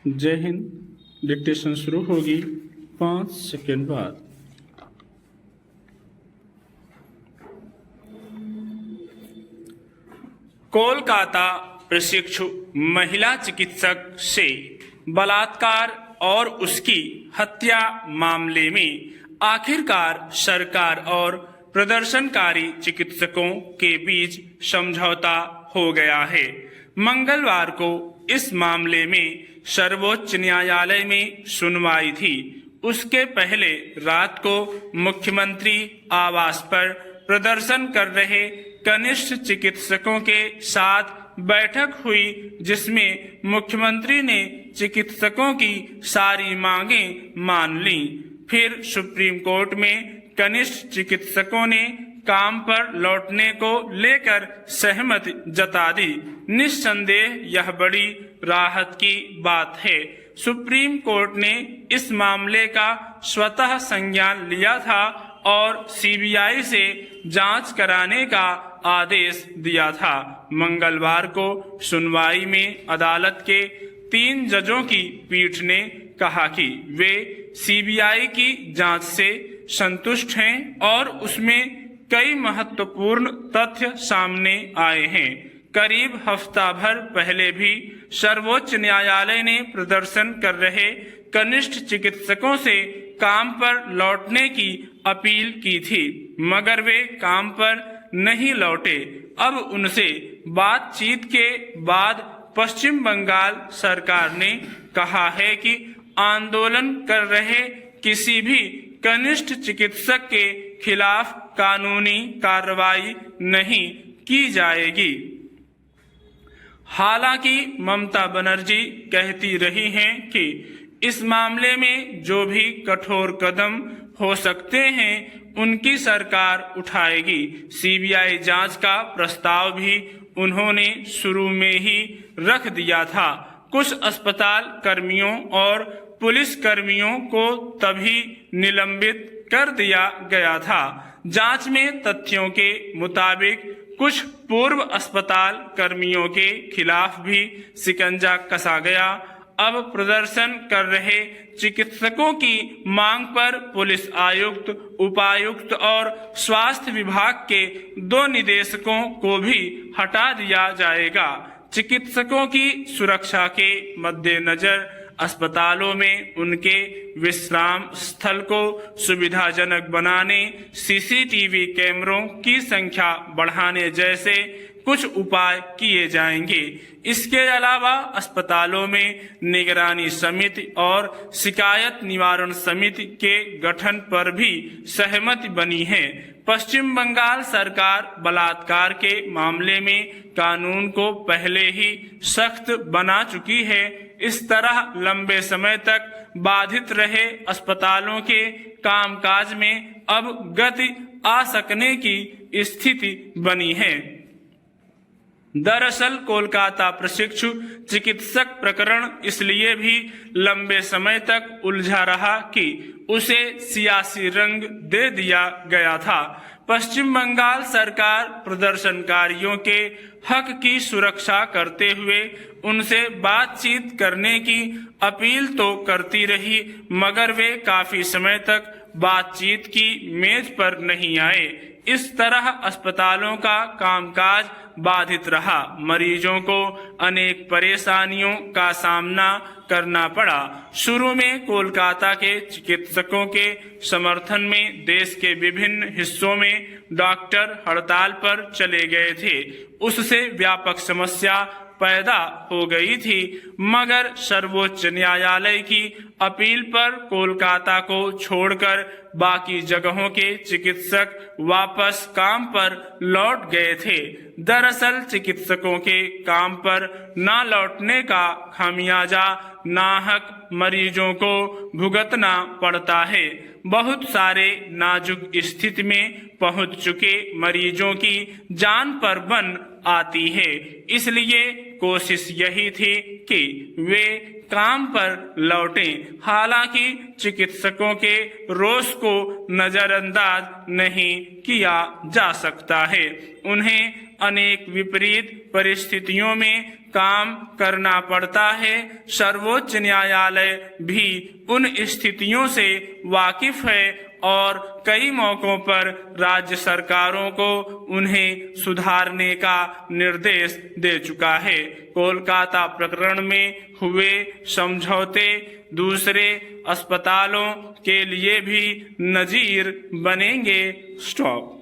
जय हिंद। डिक्टेशन शुरू होगी 5 सेकेंड बाद। कोलकाता प्रशिक्षु महिला चिकित्सक से बलात्कार और उसकी हत्या मामले में आखिरकार सरकार और प्रदर्शनकारी चिकित्सकों के बीच समझौता हो गया है। मंगलवार को इस मामले में सर्वोच्च न्यायालय में सुनवाई थी। उसके पहले रात को मुख्यमंत्री आवास पर प्रदर्शन कर रहे कनिष्ठ चिकित्सकों के साथ बैठक हुई, जिसमें मुख्यमंत्री ने चिकित्सकों की सारी मांगें मान लीं। फिर सुप्रीम कोर्ट में कनिष्ठ चिकित्सकों ने काम पर लौटने को लेकर सहमति जता दी। निस्संदेह यह बड़ी राहत की बात है। सुप्रीम कोर्ट ने इस मामले का स्वतः संज्ञान लिया था और सीबीआई से जांच कराने का आदेश दिया था। मंगलवार को सुनवाई में अदालत के 3 जजों की पीठ ने कहा कि वे सीबीआई की जांच से संतुष्ट हैं और उसमें कई महत्वपूर्ण तथ्य सामने आए हैं। करीब हफ्ता भर पहले भी सर्वोच्च न्यायालय ने प्रदर्शन कर रहे कनिष्ठ चिकित्सकों से काम पर लौटने की अपील की थी, मगर वे काम पर नहीं लौटे। अब उनसे बातचीत के बाद पश्चिम बंगाल सरकार ने कहा है कि आंदोलन कर रहे किसी भी कनिष्ठ चिकित्सक के खिलाफ कानूनी कार्रवाई नहीं की जाएगी। हालांकि ममता बनर्जी कहती रही हैं कि इस मामले में जो भी कठोर कदम हो सकते हैं उनकी सरकार उठाएगी। सीबीआई जांच का प्रस्ताव भी उन्होंने शुरू में ही रख दिया था। कुछ अस्पताल कर्मियों और पुलिस कर्मियों को तभी निलंबित कर दिया गया था। जांच में तथ्यों के मुताबिक कुछ पूर्व अस्पताल कर्मियों के खिलाफ भी शिकंजा कसा गया। अब प्रदर्शन कर रहे चिकित्सकों की मांग पर पुलिस आयुक्त, उपायुक्त और स्वास्थ्य विभाग के 2 निदेशकों को भी हटा दिया जाएगा। चिकित्सकों की सुरक्षा के मद्देनजर अस्पतालों में उनके विश्राम स्थल को सुविधाजनक बनाने, सीसीटीवी कैमरों की संख्या बढ़ाने जैसे कुछ उपाय किए जाएंगे। इसके अलावा अस्पतालों में निगरानी समिति और शिकायत निवारण समिति के गठन पर भी सहमति बनी है। पश्चिम बंगाल सरकार बलात्कार के मामले में कानून को पहले ही सख्त बना चुकी है। इस तरह लंबे समय तक बाधित रहे अस्पतालों के कामकाज में अब गति आ सकने की स्थिति बनी है। दरअसल कोलकाता प्रशिक्षु चिकित्सक प्रकरण इसलिए भी लंबे समय तक उलझा रहा कि उसे सियासी रंग दे दिया गया था। पश्चिम बंगाल सरकार प्रदर्शनकारियों के हक की सुरक्षा करते हुए उनसे बातचीत करने की अपील तो करती रही, मगर वे काफी समय तक बातचीत की मेज पर नहीं आए। इस तरह अस्पतालों का कामकाज बाधित रहा। मरीजों को अनेक परेशानियों का सामना करना पड़ा। शुरू में कोलकाता के चिकित्सकों के समर्थन में देश के विभिन्न हिस्सों में डॉक्टर हड़ताल पर चले गए थे। उससे व्यापक समस्या पैदा हो गई थी, मगर सर्वोच्च न्यायालय की अपील पर कोलकाता को छोड़कर बाकी जगहों के चिकित्सक वापस काम पर लौट गए थे। दरअसल चिकित्सकों के काम पर न लौटने का खामियाजा नाहक मरीजों को भुगतना पड़ता है। बहुत सारे नाजुक स्थिति में पहुंच चुके मरीजों की जान पर बन आती है। इसलिए कोशिश यही थी कि वे काम पर लौटें। हालांकि चिकित्सकों के रोष को नजरअंदाज नहीं किया जा सकता है। उन्हें अनेक विपरीत परिस्थितियों में काम करना पड़ता है। सर्वोच्च न्यायालय भी उन स्थितियों से वाकिफ है और कई मौकों पर राज्य सरकारों को उन्हें सुधारने का निर्देश दे चुका है। कोलकाता प्रकरण में हुए समझौते दूसरे अस्पतालों के लिए भी नजीर बनेंगे। स्टॉप।